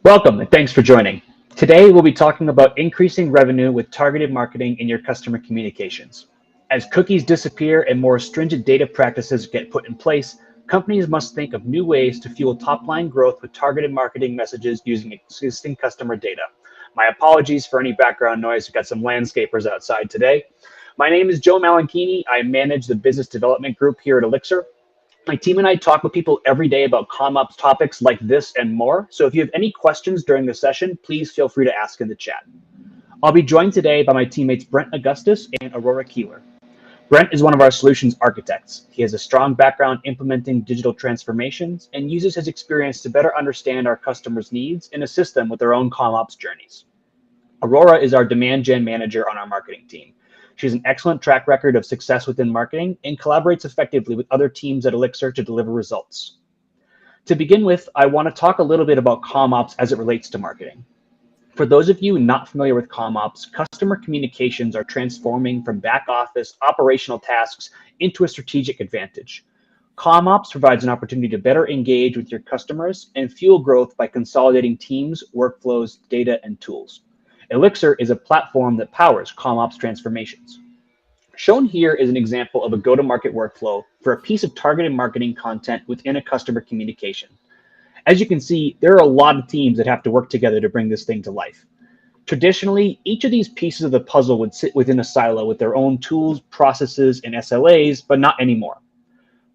Welcome and thanks for joining. Today we'll be talking about increasing revenue with targeted marketing in your customer communications. As cookies disappear and more stringent data practices get put in place, companies must think of new ways to fuel top line growth with targeted marketing messages using existing customer data. My apologies for any background noise. We've got some landscapers outside today. My name is Joe Malanchini. I manage the business development group here at Elixir. My team and I talk with people every day about ComOps topics like this and more. So if you have any questions during the session, please feel free to ask in the chat. I'll be joined today by my teammates Brent Augustus and Aurora Keeler. Brent is one of our solutions architects. He has a strong background implementing digital transformations and uses his experience to better understand our customers' needs and assist them with their own ComOps journeys. Aurora is our demand gen manager on our marketing team. She has an excellent track record of success within marketing and collaborates effectively with other teams at Elixir to deliver results. To begin with, I want to talk a little bit about ComOps as it relates to marketing. For those of you not familiar with ComOps, customer communications are transforming from back office operational tasks into a strategic advantage. ComOps provides an opportunity to better engage with your customers and fuel growth by consolidating teams, workflows, data, and tools. Elixir is a platform that powers ComOps transformations. Shown here is an example of a go-to-market workflow for a piece of targeted marketing content within a customer communication. As you can see, there are a lot of teams that have to work together to bring this thing to life. Traditionally, each of these pieces of the puzzle would sit within a silo with their own tools, processes, and SLAs, but not anymore.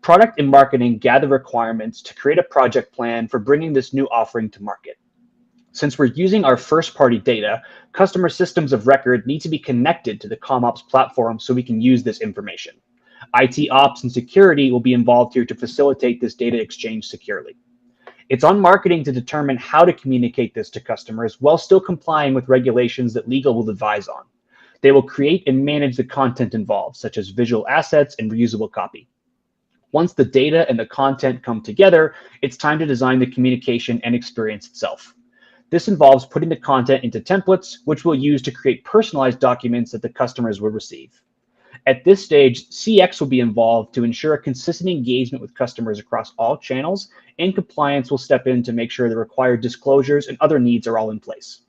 Product and marketing gather requirements to create a project plan for bringing this new offering to market. Since we're using our first-party data, customer systems of record need to be connected to the ComOps platform so we can use this information. IT ops and security will be involved here to facilitate this data exchange securely. It's on marketing to determine how to communicate this to customers while still complying with regulations that legal will advise on. They will create and manage the content involved, such as visual assets and reusable copy. Once the data and the content come together, it's time to design the communication and experience itself. This involves putting the content into templates, which we'll use to create personalized documents that the customers will receive. At this stage, CX will be involved to ensure a consistent engagement with customers across all channels, and compliance will step in to make sure the required disclosures and other needs are all in place.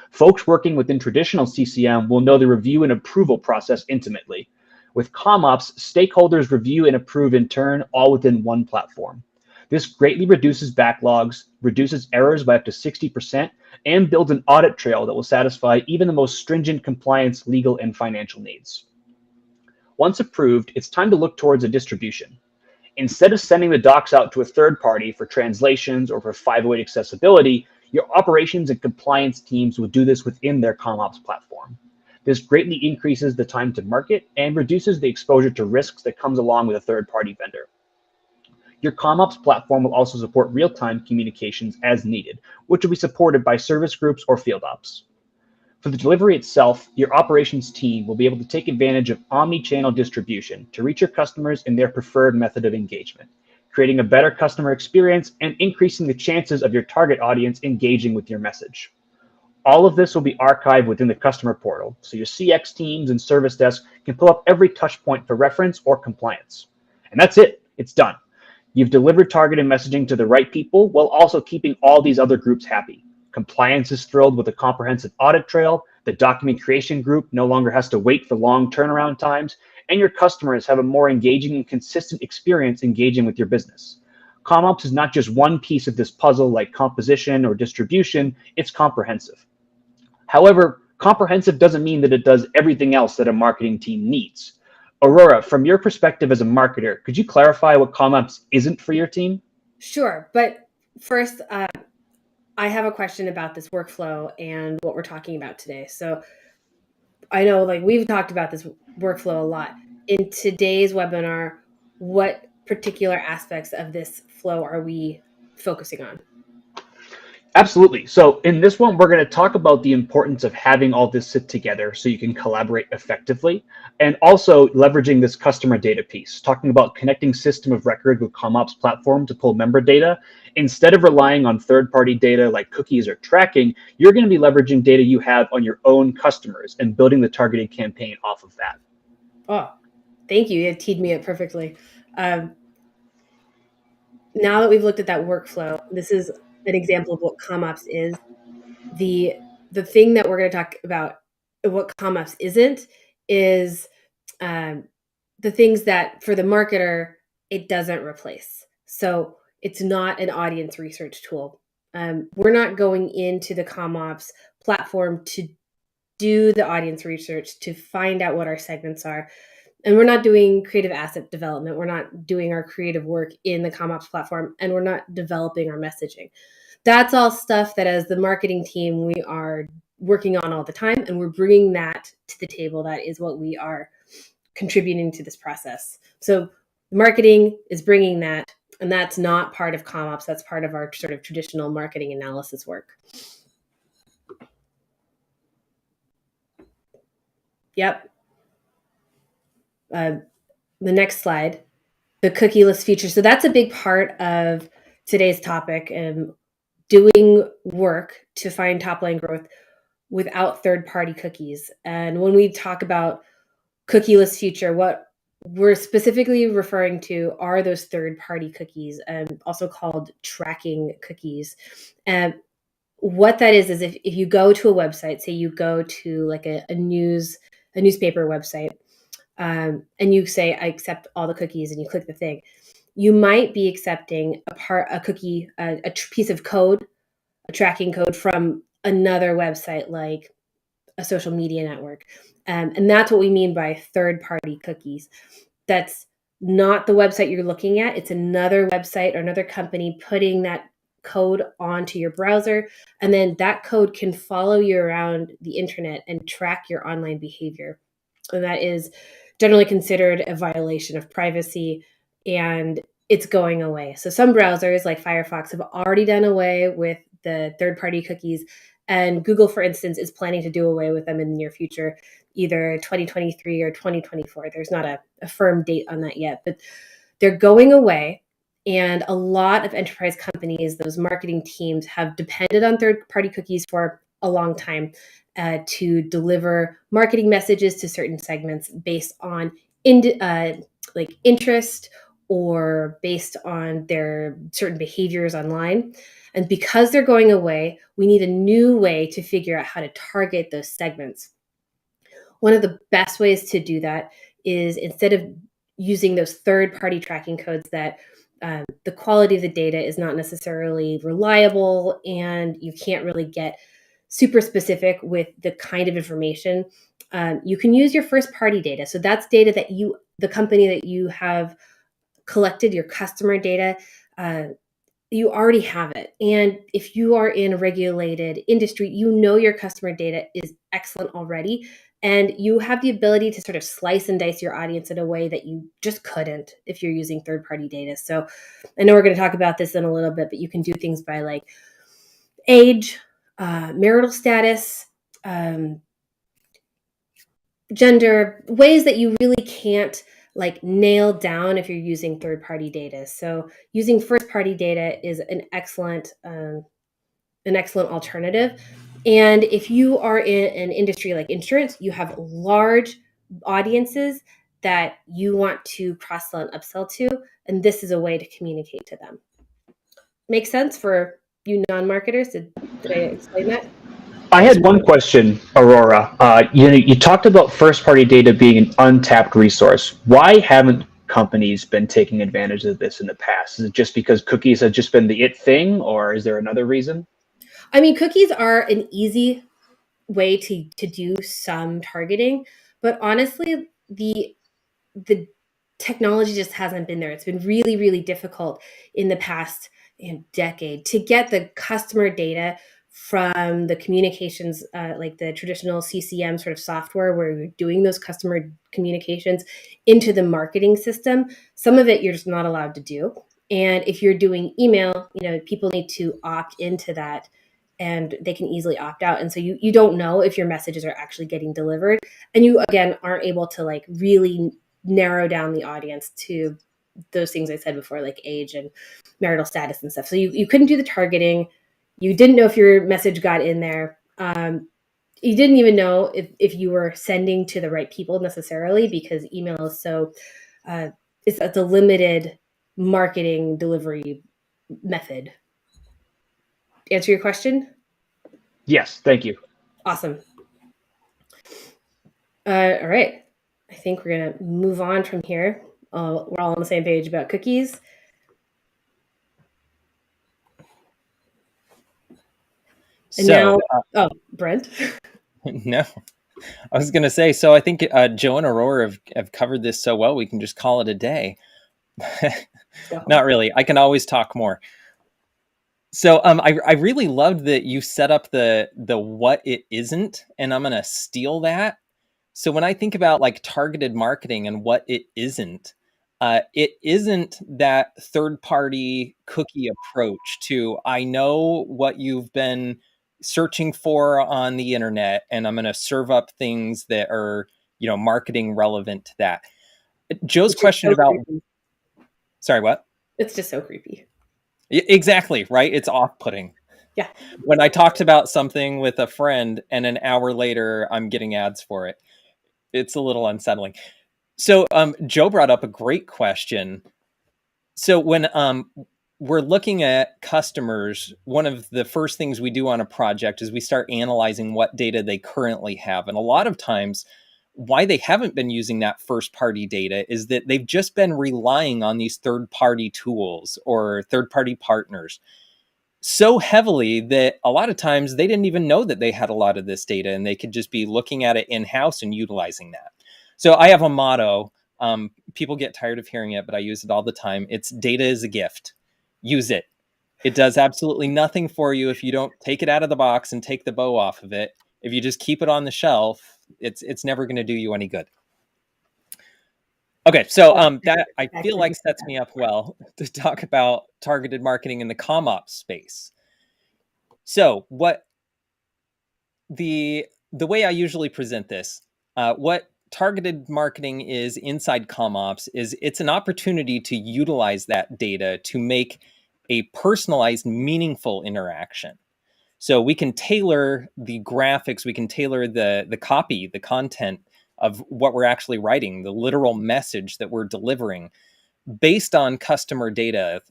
Folks working within traditional CCM will know the review and approval process intimately. With ComOps, stakeholders review and approve in turn, all within one platform. This greatly reduces backlogs, reduces errors by up to 60%, and builds an audit trail that will satisfy even the most stringent compliance, legal, and financial needs. Once approved, it's time to look towards a distribution. Instead of sending the docs out to a third party for translations or for 508 accessibility, your operations and compliance teams will do this within their ComOps platform. This greatly increases the time to market and reduces the exposure to risks that comes along with a third-party vendor. Your ComOps platform will also support real-time communications as needed, which will be supported by service groups or field ops. For the delivery itself, your operations team will be able to take advantage of omni-channel distribution to reach your customers in their preferred method of engagement, creating a better customer experience and increasing the chances of your target audience engaging with your message. All of this will be archived within the customer portal, so your CX teams and service desk can pull up every touch point for reference or compliance. And that's it. It's done. You've delivered targeted messaging to the right people while also keeping all these other groups happy. Compliance is thrilled with a comprehensive audit trail, the document creation group no longer has to wait for long turnaround times, and your customers have a more engaging and consistent experience engaging with your business. ComOps is not just one piece of this puzzle like composition or distribution, it's comprehensive. However, comprehensive doesn't mean that it does everything else that a marketing team needs. Aurora, from your perspective as a marketer, could you clarify what ComOps isn't for your team? Sure, but first, I have a question about this workflow and what we're talking about today. So I know we've talked about this workflow a lot. In today's webinar, what particular aspects of this flow are we focusing on? Absolutely. So in this one, we're going to talk about the importance of having all this sit together so you can collaborate effectively, and also leveraging this customer data piece, talking about connecting system of record with ComOps platform to pull member data. Instead of relying on third-party data like cookies or tracking, you're going to be leveraging data you have on your own customers and building the targeted campaign off of that. Oh, thank you. It teed me up perfectly. Now that we've looked at that workflow, this is an example of what ComOps is. The thing that we're going to talk about, what ComOps isn't, is the things that for the marketer it doesn't replace. So it's not an audience research tool. We're not going into the ComOps platform to do the audience research to find out what our segments are. And we're not doing creative asset development. We're not doing our creative work in the ComOps platform, and we're not developing our messaging. That's all stuff that as the marketing team, we are working on all the time, and we're bringing that to the table. That is what we are contributing to this process. So marketing is bringing that, and that's not part of ComOps. That's part of our sort of traditional marketing analysis work. Yep. The next slide, the cookieless future. So that's a big part of today's topic, and doing work to find top line growth without third-party cookies. And when we talk about cookieless future, what we're specifically referring to are those third-party cookies, also called tracking cookies. And what that is if you go to a website, say you go to like a newspaper website, and you say, I accept all the cookies, and you click the thing, you might be accepting a cookie, a piece of code, a tracking code from another website like a social media network. And that's what we mean by third-party cookies. That's not the website you're looking at. It's another website or another company putting that code onto your browser, and then that code can follow you around the internet and track your online behavior. And that is generally considered a violation of privacy, and it's going away. So some browsers like Firefox have already done away with the third-party cookies, and Google, for instance, is planning to do away with them in the near future, either 2023 or 2024. There's not a firm date on that yet, but they're going away. And a lot of enterprise companies, those marketing teams, have depended on third-party cookies for a long time to deliver marketing messages to certain segments based on like interest or based on their certain behaviors online. And because they're going away, we need a new way to figure out how to target those segments. One of the best ways to do that is, instead of using those third-party tracking codes that the quality of the data is not necessarily reliable, and you can't really get super specific with the kind of information, you can use your first-party data. So that's data that the company that you have collected, your customer data, you already have it. And if you are in a regulated industry, you know your customer data is excellent already. And you have the ability to sort of slice and dice your audience in a way that you just couldn't if you're using third-party data. So I know we're going to talk about this in a little bit, but you can do things by like age, marital status, gender, ways that you really can't like nail down if you're using third-party data. So using first-party data is an excellent alternative. And if you are in an industry like insurance, you have large audiences that you want to cross-sell and upsell to, and this is a way to communicate to them. Make sense for you non-marketers? Did I explain that? I had one question, Aurora. You talked about first-party data being an untapped resource. Why haven't companies been taking advantage of this in the past? Is it just because cookies have just been the it thing, or is there another reason? I mean, cookies are an easy way to do some targeting, but honestly, the technology just hasn't been there. It's been really, really difficult in the past decade to get the customer data from the communications, like the traditional CCM sort of software where you're doing those customer communications, into the marketing system. Some of it you're just not allowed to do. And if you're doing email, people need to opt into that, and they can easily opt out. And so you don't know if your messages are actually getting delivered. And you, again, aren't able to like really narrow down the audience to those things I said before, like age and marital status and stuff. So you couldn't do the targeting. You didn't know if your message got in there. You didn't even know if you were sending to the right people necessarily, because email is so, it's a limited marketing delivery method. answer your question? Yes, thank you. Awesome. All right. I think we're going to move on from here. We're all on the same page about cookies. And So, now, Brent. no, I was going to say, so I think Joe and Aurora have covered this so well, we can just call it a day. Not really. I can always talk more. So I really loved that you set up the what it isn't, and I'm going to steal that. So when I think about like targeted marketing and what it isn't that third party cookie approach to I know what you've been searching for on the internet, and I'm going to serve up things that are marketing relevant to that. Joe's question about sorry, what? It's just so creepy. Exactly, right? It's off-putting. Yeah. When I talked about something with a friend and an hour later I'm getting ads for it, it's a little unsettling. So Joe brought up a great question. So when we're looking at customers, one of the first things we do on a project is we start analyzing what data they currently have. And a lot of times why they haven't been using that first party data is that they've just been relying on these third party tools or third party partners so heavily that a lot of times they didn't even know that they had a lot of this data, and they could just be looking at it in-house and utilizing that. So I have a motto. People get tired of hearing it, but I use it all the time. It's data is a gift. Use it. It does absolutely nothing for you if you don't take it out of the box and take the bow off of it. If you just keep it on the shelf, it's never going to do you any good. Okay, so that I feel like sets me up well to talk about targeted marketing in the comm ops space. So what the way I usually present this, what targeted marketing is inside comm ops is it's an opportunity to utilize that data to make a personalized, meaningful interaction. So we can tailor the graphics, we can tailor the copy, the content of what we're actually writing, the literal message that we're delivering based on customer data.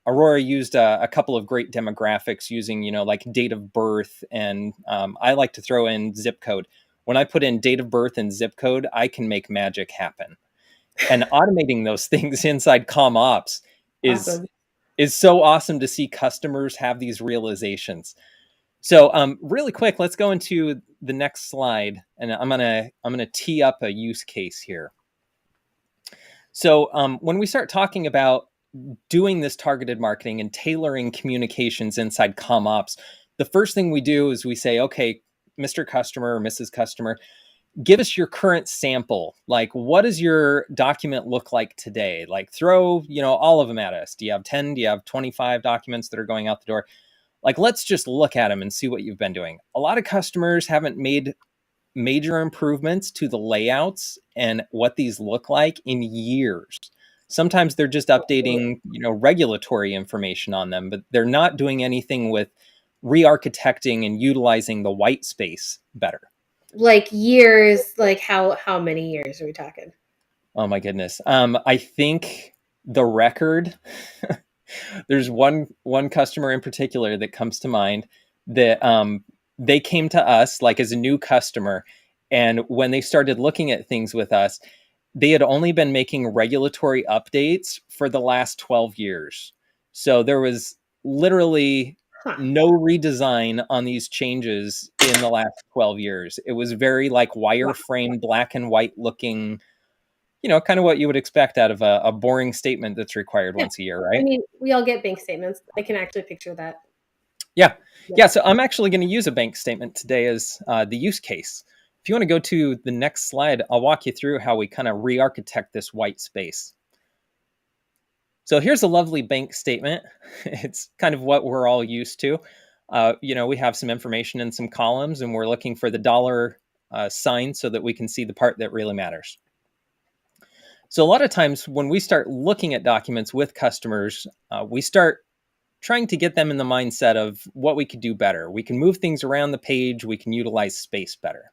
Aurora used a couple of great demographics using, like date of birth. And I like to throw in zip code. When I put in date of birth and zip code, I can make magic happen. And automating those things inside comm ops is so awesome to see customers have these realizations. So really quick, let's go into the next slide, and I'm gonna tee up a use case here. So when we start talking about doing this targeted marketing and tailoring communications inside comm ops, the first thing we do is we say, okay, Mr. Customer or Mrs. Customer, give us your current sample. Like, what does your document look like today? Like, throw, all of them at us. Do you have 10? Do you have 25 documents that are going out the door? Like, let's just look at them and see what you've been doing. A lot of customers haven't made major improvements to the layouts and what these look like in years. Sometimes they're just updating, regulatory information on them, but they're not doing anything with re-architecting and utilizing the white space better. Like years, like how many years are we talking? Oh my goodness. I think the record there's one customer in particular that comes to mind that they came to us like as a new customer, and when they started looking at things with us, they had only been making regulatory updates for the last 12 years. So there was literally no redesign on these changes in the last 12 years. It was very like wireframe, black and white looking, kind of what you would expect out of a boring statement that's required once a year, right? I mean, we all get bank statements. I can actually picture that. Yeah. So I'm actually going to use a bank statement today as the use case. If you want to go to the next slide, I'll walk you through how we kind of re-architect this white space. So here's a lovely bank statement. It's kind of what we're all used to. We have some information in some columns, and we're looking for the dollar sign so that we can see the part that really matters. So a lot of times when we start looking at documents with customers, we start trying to get them in the mindset of what we could do better. We can move things around the page. We can utilize space better.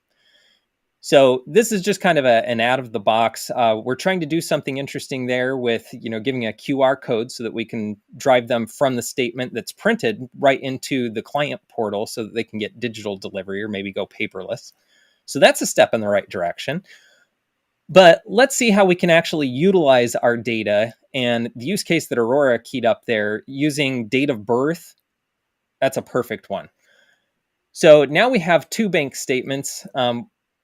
So this is just kind of an out of the box. We're trying to do something interesting there with, giving a QR code so that we can drive them from the statement that's printed right into the client portal so that they can get digital delivery or maybe go paperless. So that's a step in the right direction. But let's see how we can actually utilize our data, and the use case that Aurora keyed up there using date of birth. That's a perfect one. So now we have 2 bank statements.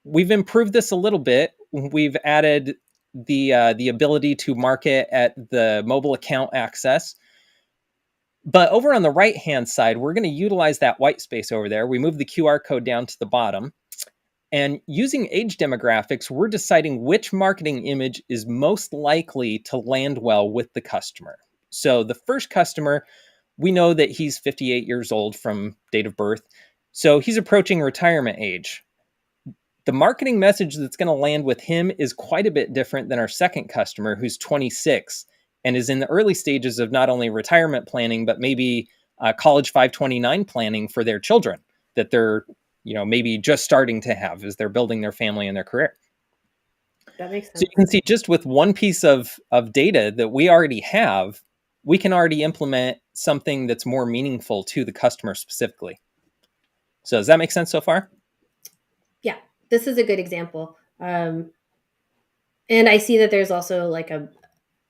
We've improved this a little bit. We've added the ability to market at the mobile account access. But over on the right-hand side, we're going to utilize that white space over there. We move the QR code down to the bottom. And using age demographics, we're deciding which marketing image is most likely to land well with the customer. So the first customer, we know that he's 58 years old from date of birth. So he's approaching retirement age. The marketing message that's going to land with him is quite a bit different than our second customer, who's 26 and is in the early stages of not only retirement planning, but maybe college 529 planning for their children that they're maybe just starting to have as they're building their family and their career. That makes sense. So you can see just with one piece of data that we already have, we can already implement something that's more meaningful to the customer specifically. So does that make sense so far? Yeah, this is a good example. And I see that there's also like an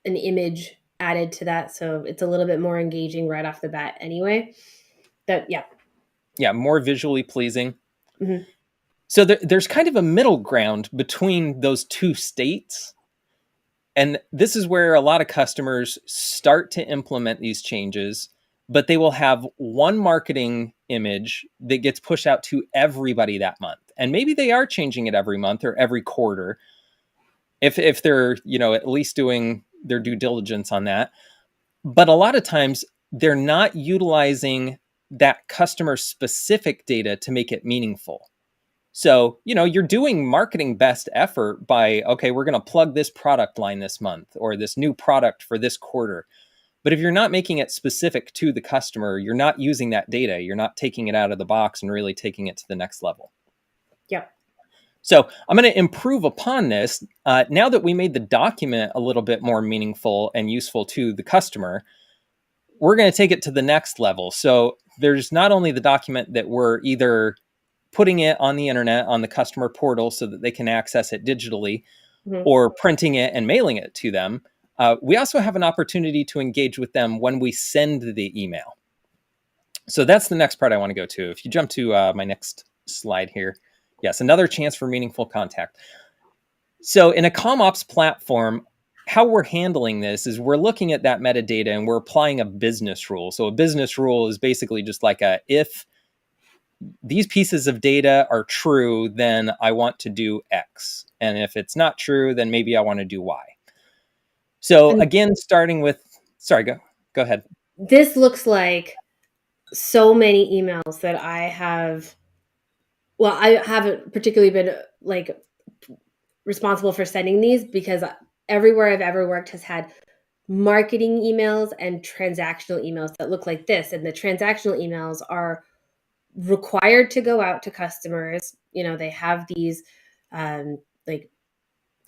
image added to that. So it's a little bit more engaging right off the bat anyway. Yeah, more visually pleasing. Mm-hmm. So there's kind of a middle ground between those 2 states. And this is where a lot of customers start to implement these changes, but they will have one marketing image that gets pushed out to everybody that month. And maybe they are changing it every month or every quarter if they're, at least doing their due diligence on that. But a lot of times they're not utilizing that customer specific data to make it meaningful. So, you're doing marketing best effort by, okay, we're going to plug this product line this month or this new product for this quarter. But if you're not making it specific to the customer, you're not using that data. You're not taking it out of the box and really taking it to the next level. Yep. So I'm going to improve upon this. Now that we made the document a little bit more meaningful and useful to the customer, we're going to take it to the next level. So there's not only the document that we're either putting it on the internet, on the customer portal so that they can access it digitally, Mm-hmm. or printing it and mailing it to them. We also have an opportunity to engage with them when we send the email. So that's the next part I want to go to. If you jump to my next slide here. Yes, another chance for meaningful contact. So in a CommOps platform, how we're handling this is we're looking at that metadata and we're applying a business rule. So a business rule is basically just like if these pieces of data are true, then I want to do X. And if it's not true, then maybe I want to do Y. So again, starting with, sorry, go ahead. This looks like so many emails that I haven't particularly been like responsible for sending these because everywhere I've ever worked has had marketing emails and transactional emails that look like this. And the transactional emails are required to go out to customers. They have these like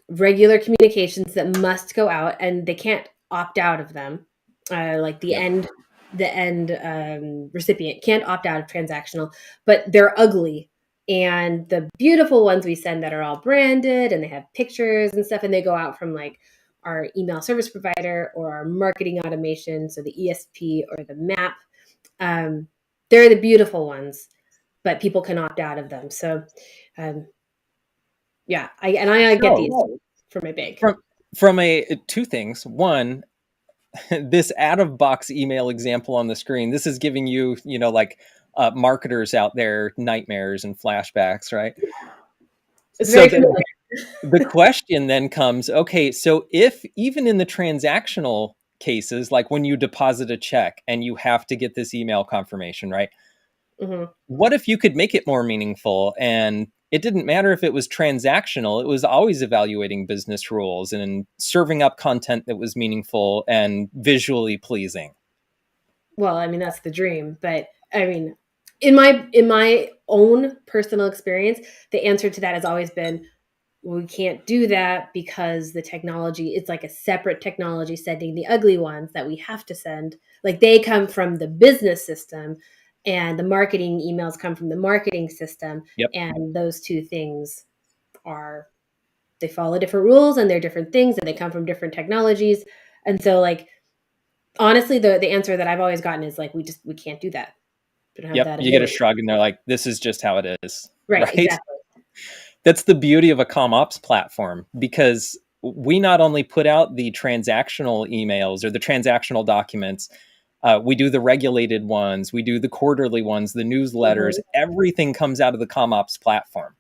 regular communications that must go out and they can't opt out of them. Like the end recipient can't opt out of transactional, but they're ugly. And the beautiful ones we send that are all branded and they have pictures and stuff, and they go out from like our email service provider or our marketing automation, so the ESP or the MAP. They're the beautiful ones, but people can opt out of them. So, I get these from my bank. From two things. One, this out-of-box email example on the screen, this is giving you, marketers out there nightmares and flashbacks, right? It's very cool. The question then comes, okay, so if even in the transactional cases, like when you deposit a check and you have to get this email confirmation, right? Mm-hmm. What if you could make it more meaningful and it didn't matter if it was transactional, it was always evaluating business rules and serving up content that was meaningful and visually pleasing? Well, I mean, that's the dream. But I mean, in my own personal experience, the answer to that has always been well, we can't do that because the technology, it's like a separate technology sending the ugly ones that we have to send. Like they come from the business system and the marketing emails come from the marketing system. Yep. And those two things they follow different rules and they're different things and they come from different technologies. And so like, honestly, the answer that I've always gotten is like, we can't do that. We don't have that You get a ability. shrug and they're like, this is just how it is. Right. Exactly. That's the beauty of a CommOps platform, because we not only put out the transactional emails or the transactional documents, we do the regulated ones, we do the quarterly ones, the newsletters, everything comes out of the CommOps platform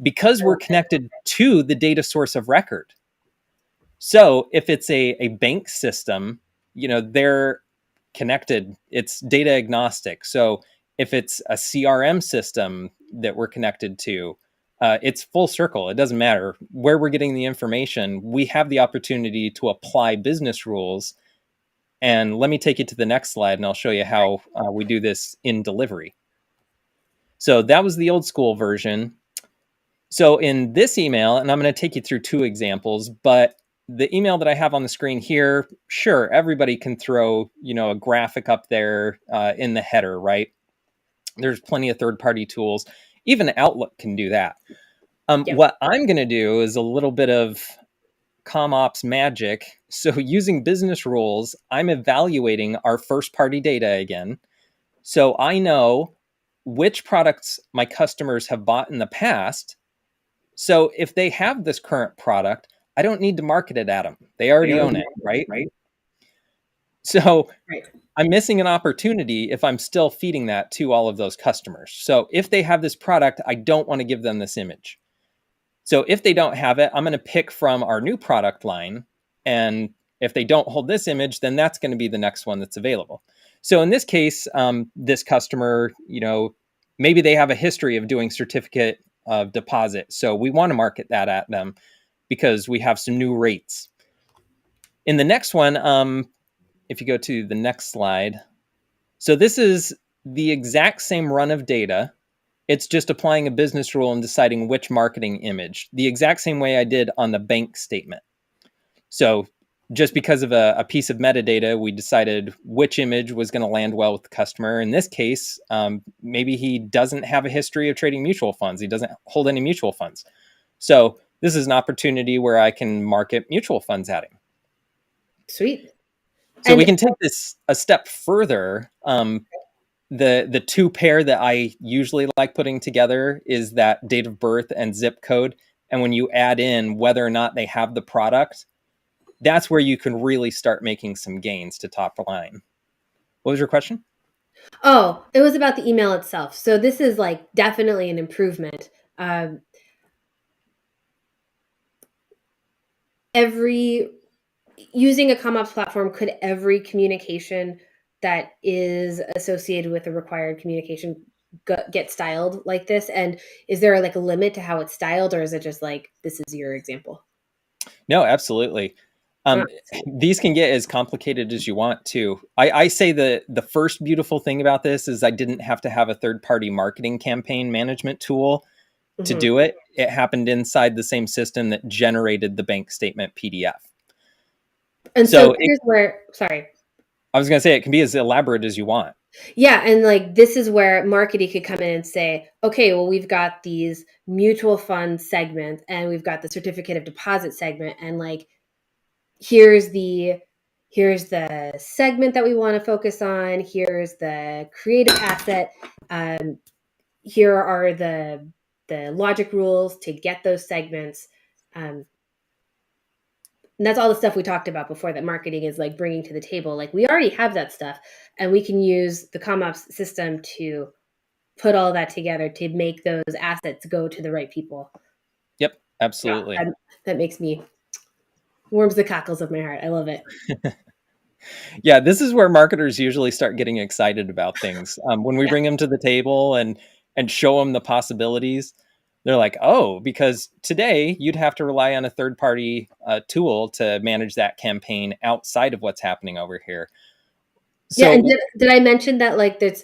because we're connected to the data source of record. So if it's a bank system, they're connected, it's data agnostic. So if it's a CRM system that we're connected to, it's full circle. It doesn't matter where we're getting the information. We have the opportunity to apply business rules. And let me take you to the next slide and I'll show you how we do this in delivery. So that was the old school version. So in this email, and I'm going to take you through two examples, but the email that I have on the screen here, sure, everybody can throw, a graphic up there in the header, right? There's plenty of third-party tools. Even Outlook can do that. What I'm going to do is a little bit of CommOps magic. So using business rules, I'm evaluating our first-party data again. So I know which products my customers have bought in the past. So if they have this current product, I don't need to market it at them. They already own it, right? So I'm missing an opportunity if I'm still feeding that to all of those customers. So if they have this product, I don't want to give them this image. So if they don't have it, I'm going to pick from our new product line. And if they don't hold this image, then that's going to be the next one that's available. So in this case, this customer, maybe they have a history of doing certificate of deposit. So we want to market that at them because we have some new rates. In the next one, if you go to the next slide, so this is the exact same run of data. It's just applying a business rule and deciding which marketing image, the exact same way I did on the bank statement. So just because of a piece of metadata, we decided which image was going to land well with the customer. In this case, maybe he doesn't have a history of trading mutual funds. He doesn't hold any mutual funds. So this is an opportunity where I can market mutual funds at him. Sweet. So we can take this a step further. The two pair that I usually like putting together is that date of birth and zip code. And when you add in whether or not they have the product, that's where you can really start making some gains to top line. What was your question? Oh, it was about the email itself. So this is like definitely an improvement. Using a CommOps platform, could every communication that is associated with a required communication get styled like this? And is there like a limit to how it's styled, or is it just like, this is your example? No, absolutely. These can get as complicated as you want to. I say the first beautiful thing about this is I didn't have to have a third-party marketing campaign management tool to do it. It happened inside the same system that generated the bank statement PDF. And so here's where, sorry. I was going to say, it can be as elaborate as you want. Yeah. And like, this is where marketing could come in and say, okay, well, we've got these mutual fund segments and we've got the certificate of deposit segment. And like, here's the segment that we want to focus on. Here's the creative asset. Here are the logic rules to get those segments. And that's all the stuff we talked about before that marketing is like bringing to the table. Like we already have that stuff and we can use the CommOps system to put all that together to make those assets go to the right people. Yep, absolutely. Yeah, that makes me warms the cockles of my heart. I love it. Yeah, this is where marketers usually start getting excited about things. When we bring them to the table and show them the possibilities, they're like, oh, because today you'd have to rely on a third-party tool to manage that campaign outside of what's happening over here. So, yeah, and did I mention that like that's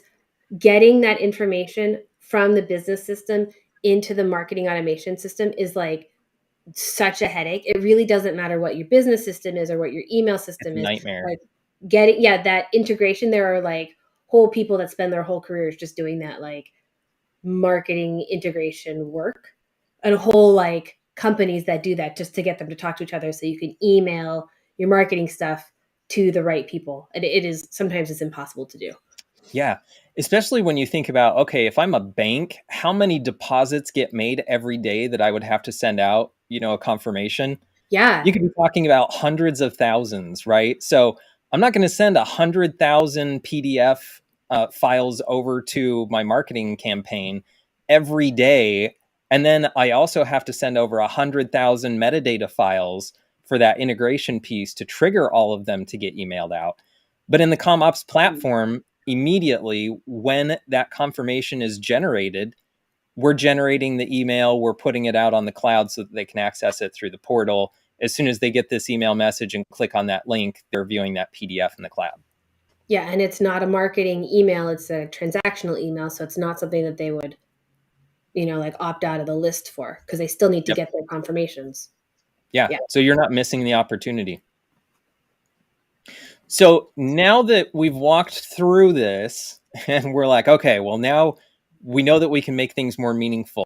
getting that information from the business system into the marketing automation system is like such a headache. It really doesn't matter what your business system is or what your email system It's a is. nightmare. Like getting, that integration. There are like whole people that spend their whole careers just doing that, like marketing integration work, and whole like companies that do that just to get them to talk to each other so you can email your marketing stuff to the right people. And it is sometimes it's impossible to do. Yeah. Especially when you think about, okay, if I'm a bank, how many deposits get made every day that I would have to send out, a confirmation? Yeah. You could be talking about hundreds of thousands, right? So I'm not going to send 100,000 PDF files over to my marketing campaign every day. And then I also have to send over 100,000 metadata files for that integration piece to trigger all of them to get emailed out. But in the CommOps platform, immediately when that confirmation is generated, we're generating the email, we're putting it out on the cloud so that they can access it through the portal. As soon as they get this email message and click on that link, they're viewing that PDF in the cloud. Yeah, and it's not a marketing email, it's a transactional email, so it's not something that they would, like opt out of the list for, because they still need to get their confirmations. Yeah, so you're not missing the opportunity. So now that we've walked through this and we're like, okay, well, now we know that we can make things more meaningful.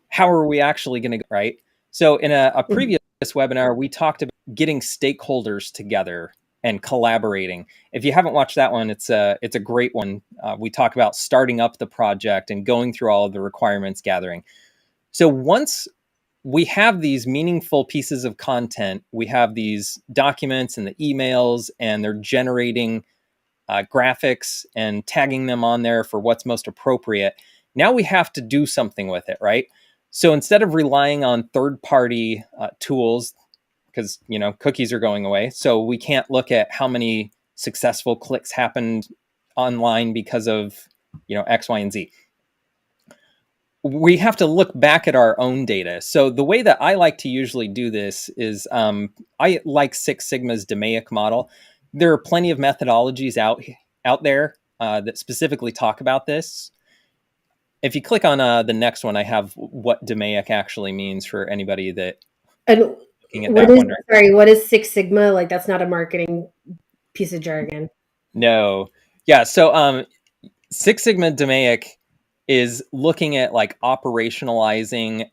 How are we actually going to go, right? So in a previous webinar, we talked about getting stakeholders together and collaborating. If you haven't watched that one, it's a great one. We talk about starting up the project and going through all of the requirements gathering. So once we have these meaningful pieces of content, we have these documents and the emails, and they're generating graphics and tagging them on there for what's most appropriate. Now we have to do something with it, right? So instead of relying on third-party tools, because cookies are going away, so we can't look at how many successful clicks happened online because of X, Y, and Z. We have to look back at our own data. So the way that I like to usually do this is I like Six Sigma's DMAIC model. There are plenty of methodologies out there that specifically talk about this. If you click on the next one, I have what DMAIC actually means for anybody that looking at that wondering. Sorry, what is Six Sigma? Like, that's not a marketing piece of jargon. No. Yeah, so Six Sigma DMAIC is looking at like operationalizing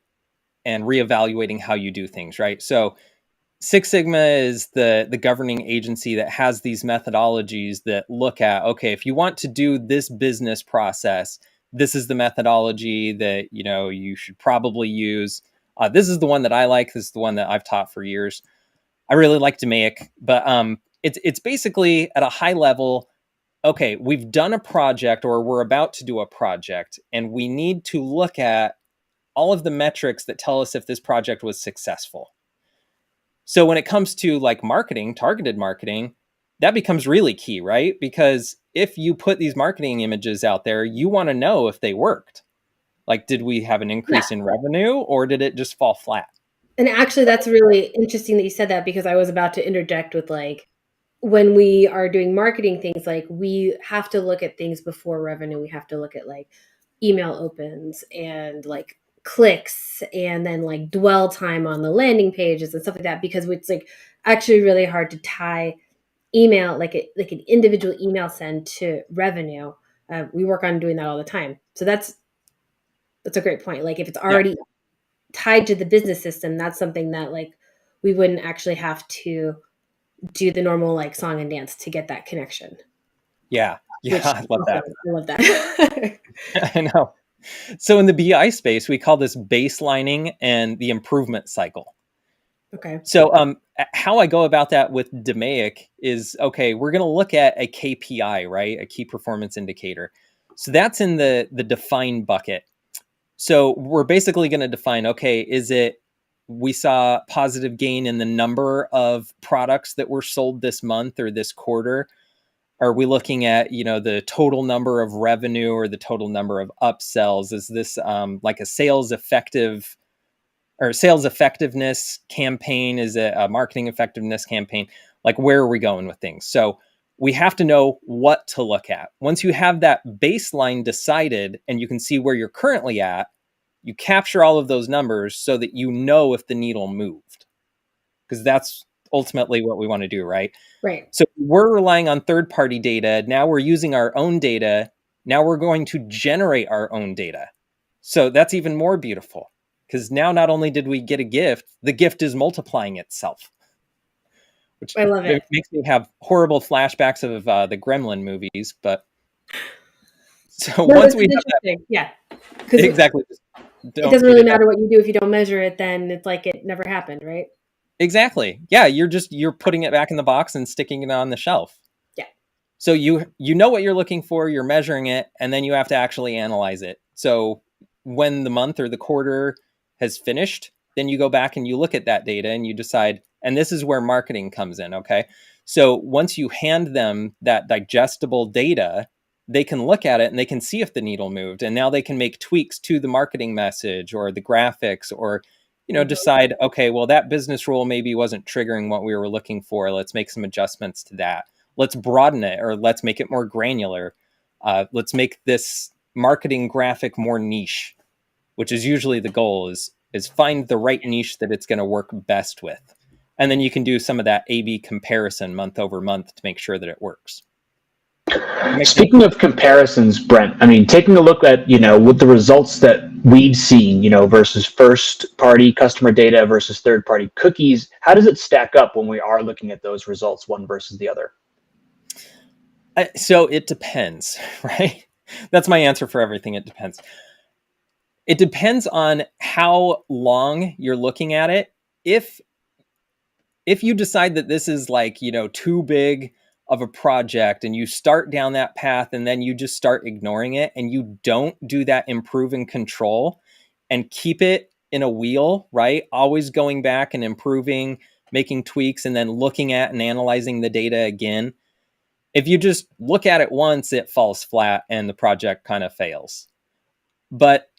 and reevaluating how you do things, right? So Six Sigma is the governing agency that has these methodologies that look at, okay, if you want to do this business process, this is the methodology that you should probably use. This is the one that I like. This is the one that I've taught for years. I really like DMAIC, but it's basically at a high level. Okay, we've done a project, or we're about to do a project, and we need to look at all of the metrics that tell us if this project was successful. So when it comes to like marketing, targeted marketing, that becomes really key, right? Because if you put these marketing images out there, you want to know if they worked. Like, did we have an increase in revenue, or did it just fall flat? And actually, that's really interesting that you said that, because I was about to interject with like, when we are doing marketing things, like we have to look at things before revenue. We have to look at like email opens and like clicks, and then like dwell time on the landing pages and stuff like that, because it's like actually really hard to tie email, like an individual email send, to revenue. We work on doing that all the time. So that's a great point. Like if it's already tied to the business system, that's something that like we wouldn't actually have to do the normal like song and dance to get that connection. Yeah, I love that. I love that. I know. So in the BI space, we call this baselining and the improvement cycle. Okay. So how I go about that with DMAIC is, okay, we're going to look at a KPI, right? A key performance indicator. So that's in the define bucket. So we're basically going to define, okay, we saw positive gain in the number of products that were sold this month or this quarter? Are we looking at, the total number of revenue or the total number of upsells? Is this like a sales effectiveness campaign? Is it a marketing effectiveness campaign? Like, where are we going with things? So we have to know what to look at. Once you have that baseline decided and you can see where you're currently at, you capture all of those numbers so that you know if the needle moved, because that's ultimately what we want to do, right? Right. So we're relying on third-party data. Now we're using our own data. Now we're going to generate our own data. So that's even more beautiful, because now not only did we get a gift, the gift is multiplying itself. Which I love it. Makes me have horrible flashbacks of the Gremlin movies. But so No, once this we is have that, interesting. Yeah. Because exactly, it don't doesn't heat really it up. matter what you do if you don't measure it, then it's like it never happened, right? Exactly. Yeah, you're putting it back in the box and sticking it on the shelf. Yeah. So you know what you're looking for, you're measuring it, and then you have to actually analyze it. So when the month or the quarter has finished, then you go back and you look at that data and you decide, and this is where marketing comes in, okay? So once you hand them that digestible data, they can look at it and they can see if the needle moved, and now they can make tweaks to the marketing message or the graphics, or decide, okay, well, that business rule maybe wasn't triggering what we were looking for. Let's make some adjustments to that. Let's broaden it, or let's make it more granular. Let's make this marketing graphic more niche, which is usually the goal, is find the right niche that it's going to work best with. And then you can do some of that A/B comparison month over month to make sure that it works. Speaking of comparisons, Brent, I mean, taking a look at, with the results that we've seen, versus first party customer data versus third party cookies, how does it stack up when we are looking at those results, one versus the other? So it depends, right? That's my answer for everything. It depends. It depends on how long you're looking at it. If you decide that this is like, too big of a project, and you start down that path and then you just start ignoring it, and you don't do that improve and control and keep it in a wheel, right? Always going back and improving, making tweaks, and then looking at and analyzing the data again. If you just look at it once, it falls flat and the project kind of fails. But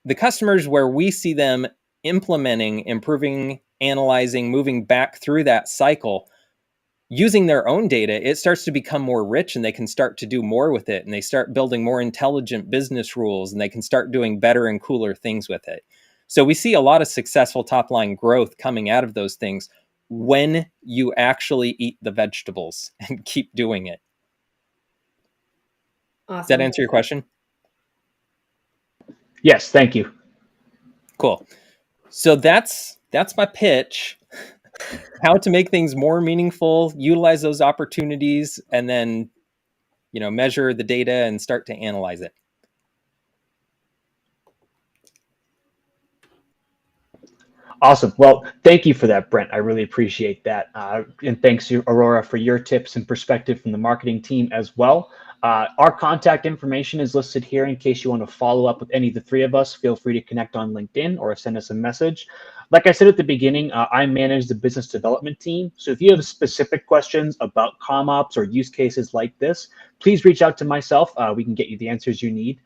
the customers where we see them implementing, improving, analyzing, moving back through that cycle, using their own data, it starts to become more rich, and they can start to do more with it, and they start building more intelligent business rules, and they can start doing better and cooler things with it. So we see a lot of successful top line growth coming out of those things when you actually eat the vegetables and keep doing it. Awesome. Does that answer your question? Yes, thank you. Cool. So that's my pitch. How to make things more meaningful, utilize those opportunities, and then, measure the data and start to analyze it. Awesome. Well, thank you for that, Brent. I really appreciate that. And thanks to Aurora for your tips and perspective from the marketing team as well. Our contact information is listed here in case you want to follow up with any of the three of us. Feel free to connect on LinkedIn or send us a message. Like I said at the beginning, I manage the business development team. So if you have specific questions about comm ops or use cases like this, please reach out to myself. We can get you the answers you need.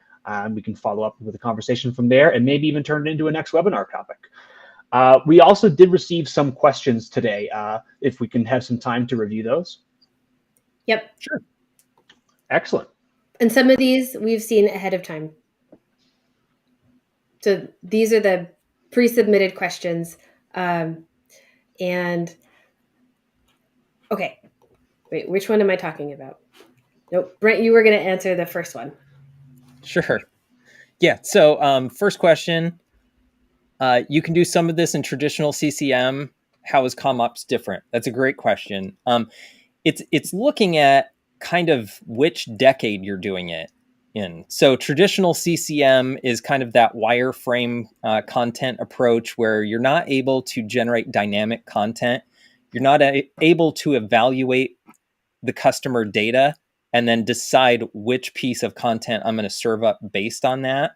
We can follow up with a conversation from there, and maybe even turn it into a next webinar topic. We also did receive some questions today. If we can have some time to review those. Yep. Sure. Excellent. And some of these we've seen ahead of time. So these are the pre-submitted questions. And okay, wait, which one am I talking about? Nope. Brent, you were going to answer the first one. Sure. Yeah. So first question, you can do some of this in traditional CCM. How is CommOps different? That's a great question. It's looking at kind of which decade you're doing it in. So traditional CCM is kind of that wireframe content approach where you're not able to generate dynamic content. You're not able to evaluate the customer data and then decide which piece of content I'm going to serve up based on that.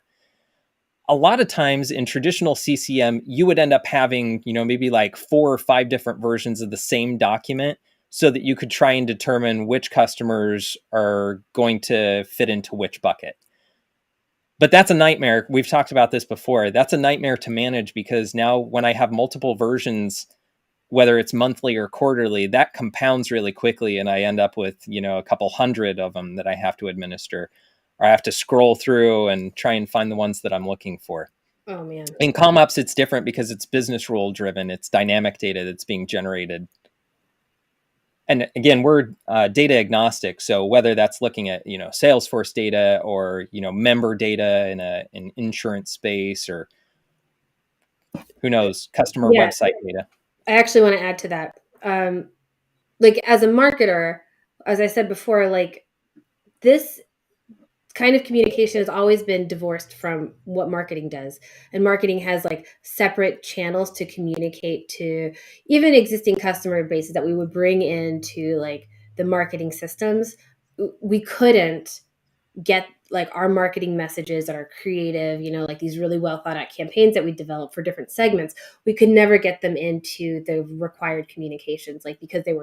A lot of times in traditional CCM, you would end up having, maybe like 4 or 5 different versions of the same document so that you could try and determine which customers are going to fit into which bucket. But that's a nightmare. We've talked about this before. That's a nightmare to manage, because now when I have multiple versions, whether it's monthly or quarterly, that compounds really quickly, and I end up with, a couple hundred of them that I have to administer, or I have to scroll through and try and find the ones that I'm looking for. Oh man. In CommOps, it's different because it's business rule driven. It's dynamic data that's being generated. And again, we're data agnostic. So whether that's looking at, Salesforce data or, member data in an insurance space, or who knows, customer Yeah. website data. I actually want to add to that. Like as a marketer, as I said before, like this kind of communication has always been divorced from what marketing does. And marketing has like separate channels to communicate to even existing customer bases that we would bring into like the marketing systems. We couldn't get like our marketing messages that are creative, like these really well thought out campaigns that we develop for different segments. We could never get them into the required communications, like because they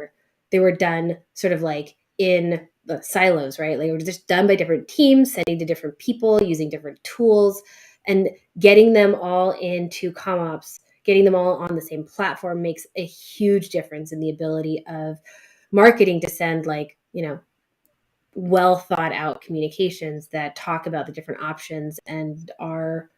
were done sort of like in the silos, right? Like they were just done by different teams, sending to different people, using different tools, and getting them all into CommOps, getting them all on the same platform makes a huge difference in the ability of marketing to send like, well thought out communications that talk about the different options and are,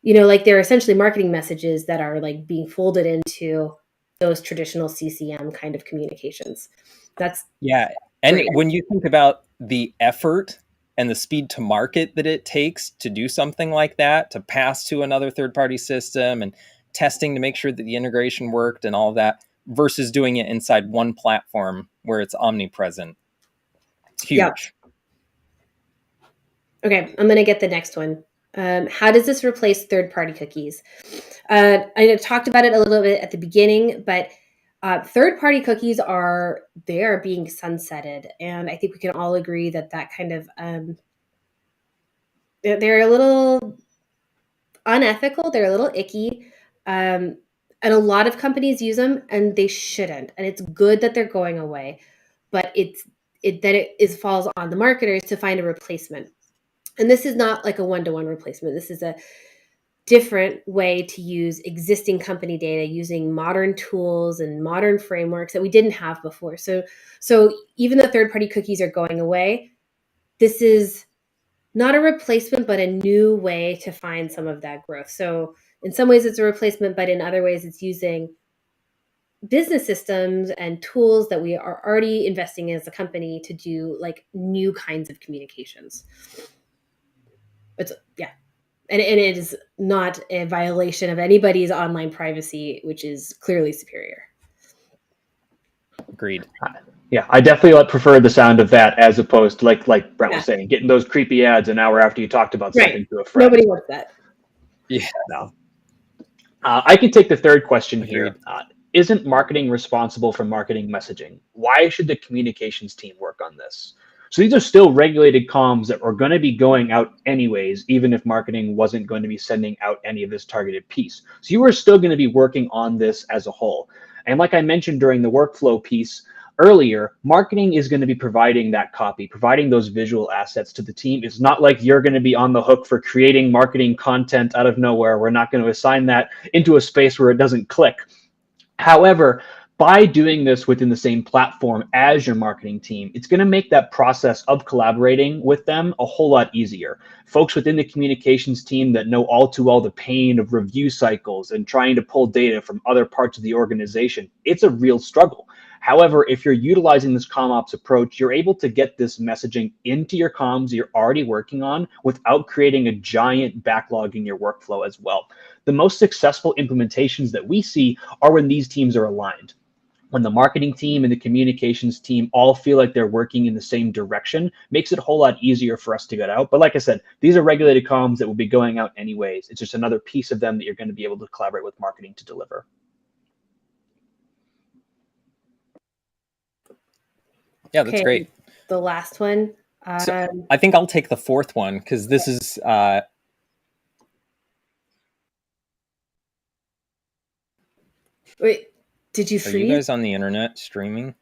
like they're essentially marketing messages that are like being folded into those traditional CCM kind of communications. That's And great. when you think about the effort and the speed to market that it takes to do something like that, to pass to another third-party system and testing to make sure that the integration worked and all of that, versus doing it inside one platform where it's omnipresent, it's huge. Yeah. Okay, I'm going to get the next one. How does this replace third-party cookies? I talked about it a little bit at the beginning, but third-party cookies are being sunsetted, and I think we can all agree that kind of they're a little unethical. They're a little icky, and a lot of companies use them, and they shouldn't. And it's good that they're going away, but it falls on the marketers to find a replacement. And this is not like a one-to-one replacement. This is a different way to use existing company data using modern tools and modern frameworks that we didn't have before. So even though third-party cookies are going away, this is not a replacement, but a new way to find some of that growth. So in some ways it's a replacement, but in other ways it's using business systems and tools that we are already investing in as a company to do like new kinds of communications. And it is not a violation of anybody's online privacy, which is clearly superior. Agreed. Yeah, I definitely prefer the sound of that as opposed to like Brent was saying, getting those creepy ads an hour after you talked about something to a friend. Nobody wants that. Yeah. No. I can take the third question Agreed. here. Isn't marketing responsible for marketing messaging? Why should the communications team work on this? So these are still regulated comms that are going to be going out anyways, even if marketing wasn't going to be sending out any of this targeted piece. So you are still going to be working on this as a whole. And like I mentioned during the workflow piece earlier, marketing is going to be providing that copy, providing those visual assets to the team. It's not like you're going to be on the hook for creating marketing content out of nowhere. We're not going to assign that into a space where it doesn't click. However, by doing this within the same platform as your marketing team, it's going to make that process of collaborating with them a whole lot easier. Folks within the communications team that know all too well the pain of review cycles and trying to pull data from other parts of the organization, it's a real struggle. However, if you're utilizing this CommOps approach, you're able to get this messaging into your comms you're already working on without creating a giant backlog in your workflow as well. The most successful implementations that we see are when these teams are aligned. When the marketing team and the communications team all feel like they're working in the same direction, makes it a whole lot easier for us to get out. But like I said, these are regulated comms that will be going out anyways. It's just another piece of them that you're going to be able to collaborate with marketing to deliver. Yeah, that's great. The last one. So I think I'll take the fourth one because this is wait, did you freeze? Are you guys on the internet streaming?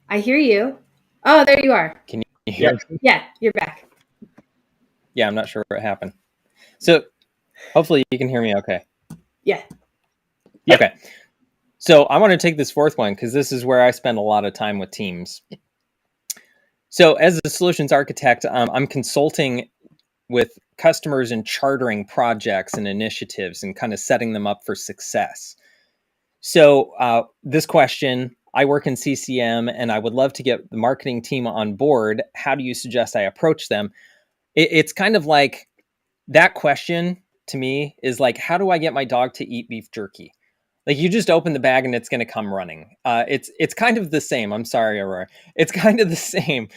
I hear you. Oh, there you are. Can you hear me? Yeah, you're back. Yeah, I'm not sure what happened. So hopefully you can hear me okay. Yeah. Okay. So I want to take this fourth one because this is where I spend a lot of time with teams. So as a solutions architect, I'm consulting with customers and chartering projects and initiatives and kind of setting them up for success. So this question, I work in CCM and I would love to get the marketing team on board. How do you suggest I approach them? It's kind of like that question to me is like, how do I get my dog to eat beef jerky? Like you just open the bag and it's going to come running. It's kind of the same. I'm sorry, Aurora. It's kind of the same.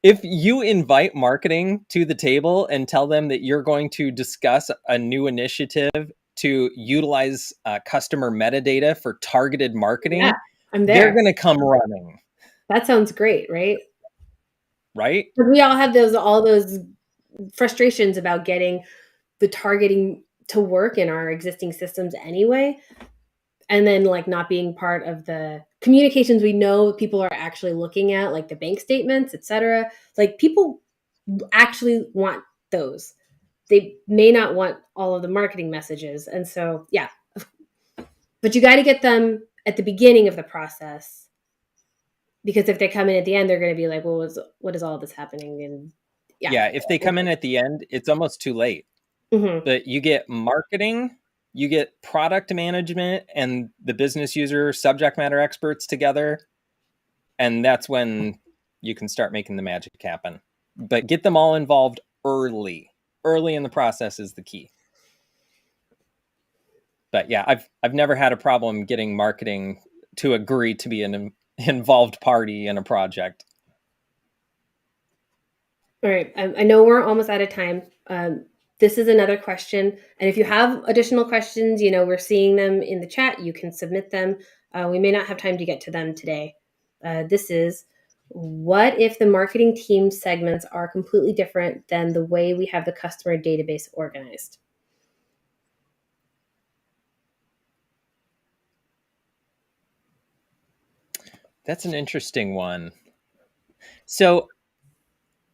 If you invite marketing to the table and tell them that you're going to discuss a new initiative to utilize customer metadata for targeted marketing, Yeah, I'm they're there. going to come running. That sounds great, right? Right? But we all have all those frustrations about getting the targeting to work in our existing systems anyway. And then like not being part of the communications we know people are actually looking at, like the bank statements, etc. Like people actually want those. They may not want all of the marketing messages. And so, yeah. But you got to get them at the beginning of the process, because if they come in at the end, they're going to be like, well, what is all this happening? And yeah, if they come in at the end, it's almost too late. Mm-hmm. But you get marketing, you get product management and the business user subject matter experts together. And that's when you can start making the magic happen. But get them all involved early. Early in the process is the key. But yeah, I've never had a problem getting marketing to agree to be an involved party in a project. All right. I know we're almost out of time. This is another question. And if you have additional questions, we're seeing them in the chat. You can submit them. We may not have time to get to them today. This is, what if the marketing team segments are completely different than the way we have the customer database organized? That's an interesting one. So,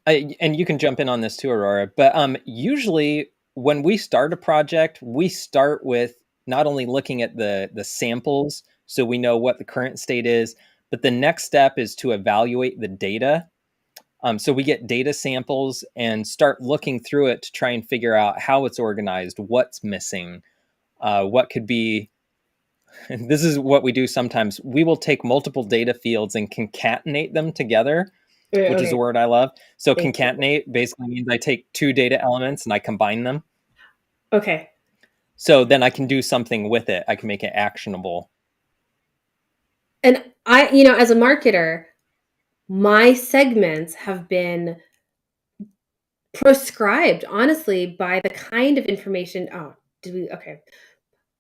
and you can jump in on this too, Aurora, but usually when we start a project, we start with not only looking at the samples so we know what the current state is, but the next step is to evaluate the data. So we get data samples and start looking through it to try and figure out how it's organized, what's missing, what could be. And this is what we do sometimes. We will take multiple data fields and concatenate them together, which is a word I love. So concatenate basically means I take two data elements and I combine them. Okay. So then I can do something with it. I can make it actionable. And I, as a marketer, my segments have been prescribed, honestly, by the kind of information. Okay.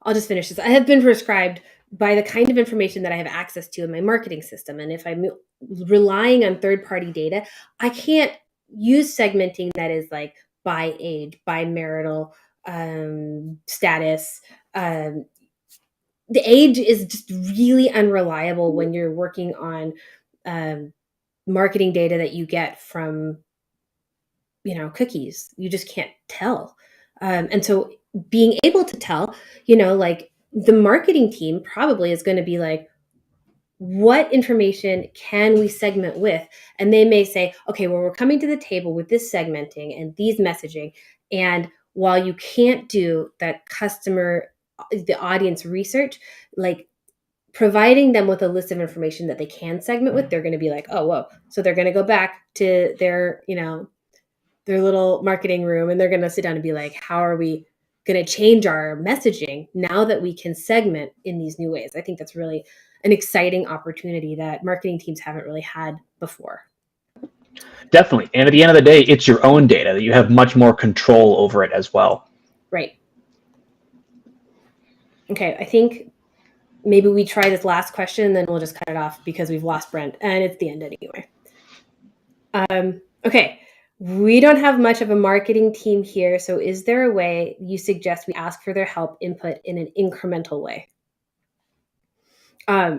I'll just finish this. I have been prescribed by the kind of information that I have access to in my marketing system. And if I'm relying on third-party data, I can't use segmenting that is like by age, by marital status. The age is just really unreliable when you're working on marketing data that you get from, cookies. You just can't tell. And so being able to tell, like the marketing team probably is going to be like, what information can we segment with? And they may say, okay, well, we're coming to the table with this segmenting and these messaging. And while you can't do that the audience research, like providing them with a list of information that they can segment with, they're going to be like, oh, whoa. So they're going to go back to their little marketing room and they're going to sit down and be like, how are we going to change our messaging now that we can segment in these new ways? I think that's really an exciting opportunity that marketing teams haven't really had before. Definitely. And at the end of the day, it's your own data that you have much more control over it as well. Right. Okay. I think maybe we try this last question and then we'll just cut it off because we've lost Brent and it's the end anyway. Okay. We don't have much of a marketing team here. So is there a way you suggest we ask for their help input in an incremental way? I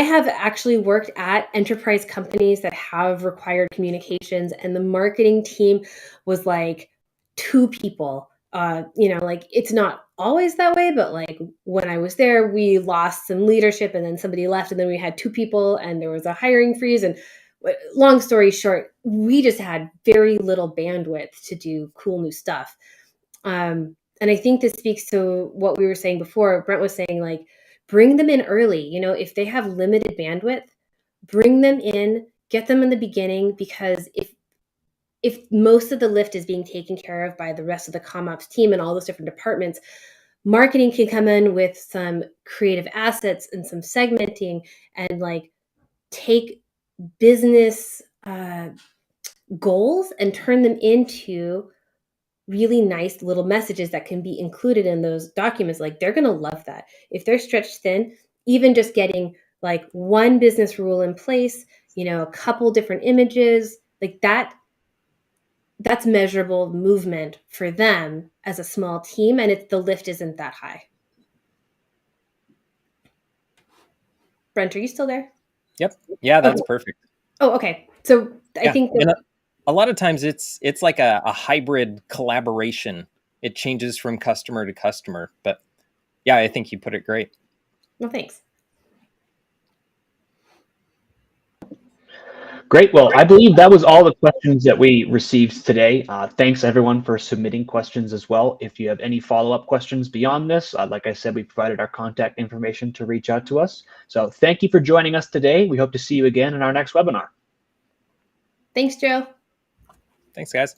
have actually worked at enterprise companies that have required communications, and the marketing team was like 2 people Like it's not always that way, but like when I was there, we lost some leadership and then somebody left and then we had 2 people and there was a hiring freeze. And long story short, we just had very little bandwidth to do cool new stuff. And I think this speaks to what we were saying before. Brent was saying, like, bring them in early. If they have limited bandwidth, bring them in, get them in the beginning, because if most of the lift is being taken care of by the rest of the ComOps team and all those different departments, marketing can come in with some creative assets and some segmenting and like take business goals and turn them into really nice little messages that can be included in those documents. Like they're going to love that. If they're stretched thin, even just getting like one business rule in place, a couple different images, like that's measurable movement for them as a small team, and the lift isn't that high. Brent, are you still there? Yep. Yeah, that's perfect. Oh, okay. So I think that a lot of times it's like a hybrid collaboration. It changes from customer to customer, but yeah, I think you put it great. Well, thanks. Great. Well, I believe that was all the questions that we received today. Thanks everyone for submitting questions as well. If you have any follow-up questions beyond this, like I said, we provided our contact information to reach out to us. So thank you for joining us today. We hope to see you again in our next webinar. Thanks, Joe. Thanks, guys.